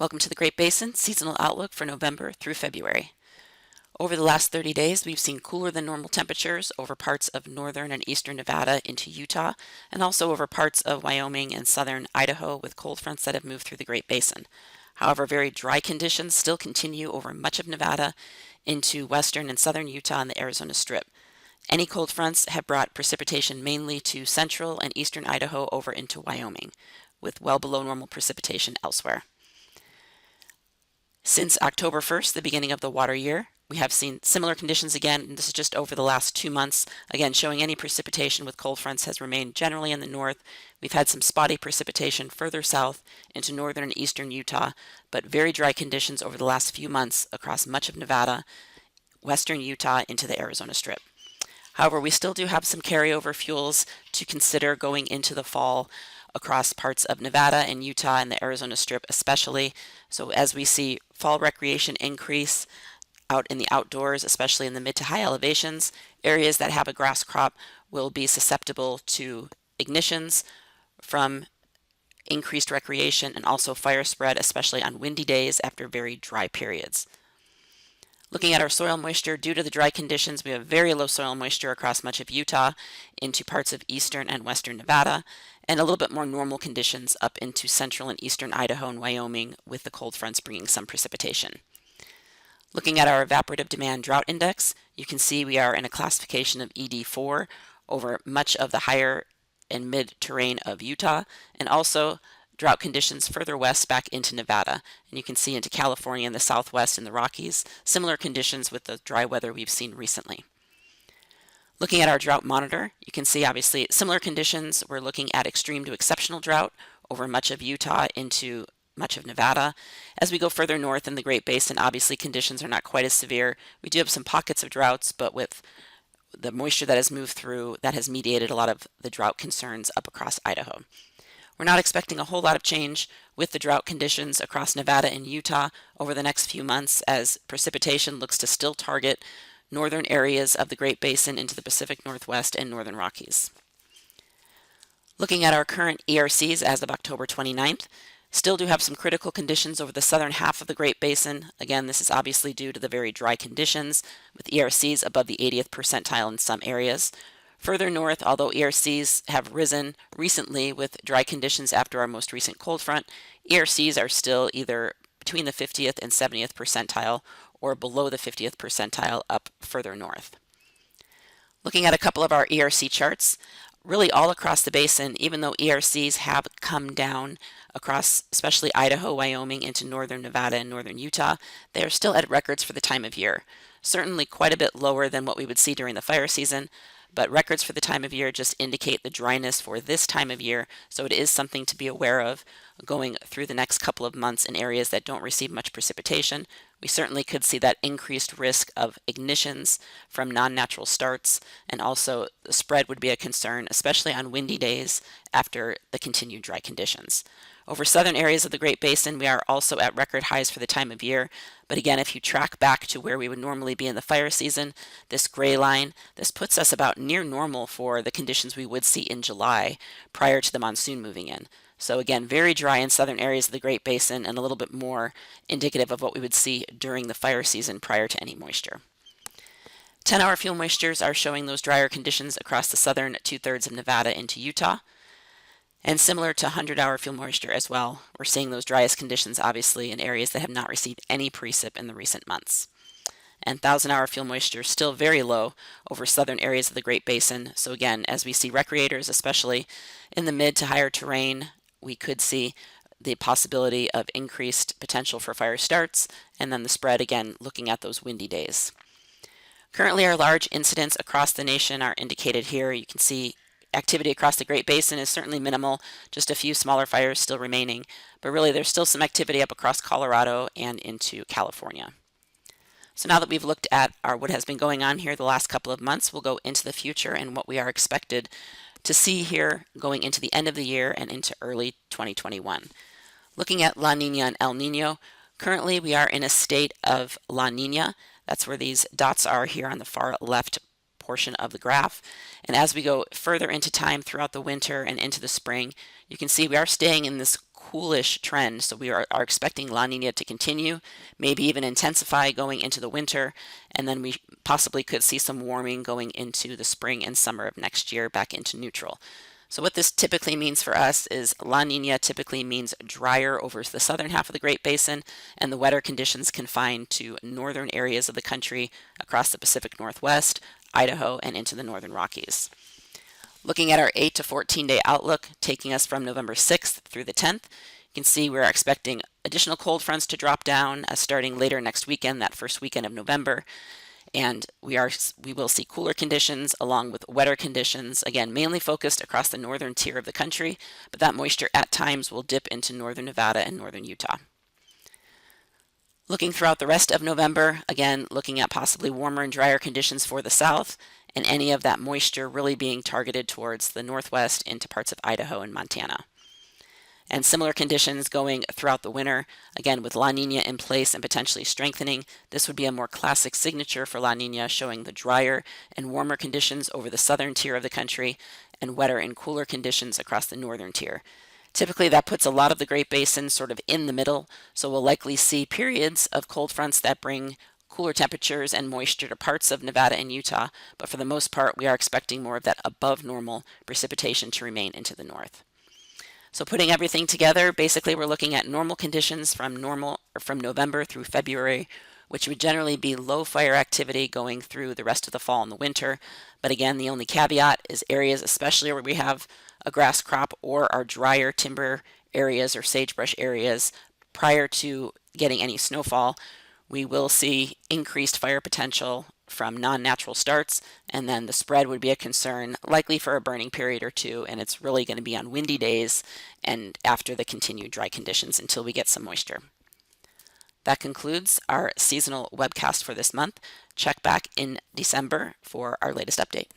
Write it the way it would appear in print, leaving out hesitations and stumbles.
Welcome to the Great Basin Seasonal Outlook for November through February. Over the last 30 days, we've seen cooler than normal temperatures over parts of northern and eastern Nevada into Utah, and also over parts of Wyoming and southern Idaho with cold fronts that have moved through the Great Basin. However, very dry conditions still continue over much of Nevada into western and southern Utah and the Arizona Strip. Any cold fronts have brought precipitation mainly to central and eastern Idaho over into Wyoming, with well below normal precipitation elsewhere. Since October 1st, the beginning of the water year, we have seen similar conditions again, and this is just over the last 2 months. Again, showing any precipitation with cold fronts has remained generally in the north. We've had some spotty precipitation further south into northern and eastern Utah, but very dry conditions over the last few months across much of Nevada, western Utah into the Arizona Strip. However, we still do have some carryover fuels to consider going into the fall across parts of Nevada and Utah and the Arizona Strip especially. So as we see fall recreation increase out in the outdoors, especially in the mid to high elevations, areas that have a grass crop will be susceptible to ignitions from increased recreation and also fire spread, especially on windy days after very dry periods. Looking at our soil moisture, due to the dry conditions, we have very low soil moisture across much of Utah into parts of eastern and western Nevada, and a little bit more normal conditions up into central and eastern Idaho and Wyoming, with the cold fronts bringing some precipitation. Looking at our evaporative demand drought index, you can see we are in a classification of ED4 over much of the higher and mid terrain of Utah, and also drought conditions further west back into Nevada, and you can see into California and the Southwest and the Rockies, similar conditions with the dry weather we've seen recently. Looking at our drought monitor, you can see obviously similar conditions. We're looking at extreme to exceptional drought over much of Utah into much of Nevada. As we go further north in the Great Basin, obviously conditions are not quite as severe. We do have some pockets of droughts, but with the moisture that has moved through, that has mediated a lot of the drought concerns up across Idaho. We're not expecting a whole lot of change with the drought conditions across Nevada and Utah over the next few months, as precipitation looks to still target northern areas of the Great Basin into the Pacific Northwest and northern Rockies. Looking at our current ERCs as of October 29th, still do have some critical conditions over the southern half of the Great Basin. Again, this is obviously due to the very dry conditions, with ERCs above the 80th percentile in some areas. Further north, although ERCs have risen recently with dry conditions after our most recent cold front, ERCs are still either between the 50th and 70th percentile or below the 50th percentile up further north. Looking at a couple of our ERC charts, really all across the basin, even though ERCs have come down across especially Idaho, Wyoming, into northern Nevada and northern Utah, they are still at records for the time of year. Certainly quite a bit lower than what we would see during the fire season, but records for the time of year just indicate the dryness for this time of year, so it is something to be aware of going through the next couple of months in areas that don't receive much precipitation. We certainly could see that increased risk of ignitions from non-natural starts, and also the spread would be a concern, especially on windy days after the continued dry conditions. Over southern areas of the Great Basin, we are also at record highs for the time of year. But again, if you track back to where we would normally be in the fire season, this gray line, this puts us about near normal for the conditions we would see in July prior to the monsoon moving in. So again, very dry in southern areas of the Great Basin and a little bit more indicative of what we would see during the fire season prior to any moisture. 10-hour fuel moistures are showing those drier conditions across the southern two-thirds of Nevada into Utah. And similar to 100-hour fuel moisture as well, we're seeing those driest conditions obviously in areas that have not received any precip in the recent months. And 1,000-hour fuel moisture is still very low over southern areas of the Great Basin. So again, as we see recreators, especially in the mid to higher terrain, we could see the possibility of increased potential for fire starts, and then the spread again looking at those windy days. Currently, our large incidents across the nation are indicated here. You can see activity across the Great Basin is certainly minimal, just a few smaller fires still remaining, but really there's still some activity up across Colorado and into California. So now that we've looked at what has been going on here the last couple of months, we'll go into the future and what we are expected to see here going into the end of the year and into early 2021. Looking at La Nina and El Nino, currently we are in a state of La Nina. That's where these dots are here on the far left portion of the graph. And as we go further into time throughout the winter and into the spring, you can see we are staying in this coolish trend. So we are expecting La Nina to continue, maybe even intensify going into the winter, and then we possibly could see some warming going into the spring and summer of next year back into neutral. So what this typically means for us is La Nina typically means drier over the southern half of the Great Basin, and the wetter conditions confined to northern areas of the country across the Pacific Northwest, Idaho, and into the northern Rockies. Looking at our 8 to 14 day outlook, taking us from November 6th through the 10th, you can see we're expecting additional cold fronts to drop down starting later next weekend, that first weekend of November. And we will see cooler conditions along with wetter conditions, again, mainly focused across the northern tier of the country, but that moisture at times will dip into northern Nevada and northern Utah. Looking throughout the rest of November, again, looking at possibly warmer and drier conditions for the south, and any of that moisture really being targeted towards the northwest into parts of Idaho and Montana. And similar conditions going throughout the winter, again with La Nina in place and potentially strengthening. This would be a more classic signature for La Nina, showing the drier and warmer conditions over the southern tier of the country and wetter and cooler conditions across the northern tier. Typically that puts a lot of the Great Basin sort of in the middle, so we'll likely see periods of cold fronts that bring cooler temperatures and moisture to parts of Nevada and Utah, but for the most part we are expecting more of that above normal precipitation to remain into the north. So putting everything together, basically we're looking at normal conditions from November through February, which would generally be low fire activity going through the rest of the fall and the winter. But again, the only caveat is areas, especially where we have a grass crop or our drier timber areas or sagebrush areas, prior to getting any snowfall, we will see increased fire potential from non-natural starts, and then the spread would be a concern, likely for a burning period or two, and it's really going to be on windy days and after the continued dry conditions until we get some moisture. That concludes our seasonal webcast for this month. Check back in December for our latest update.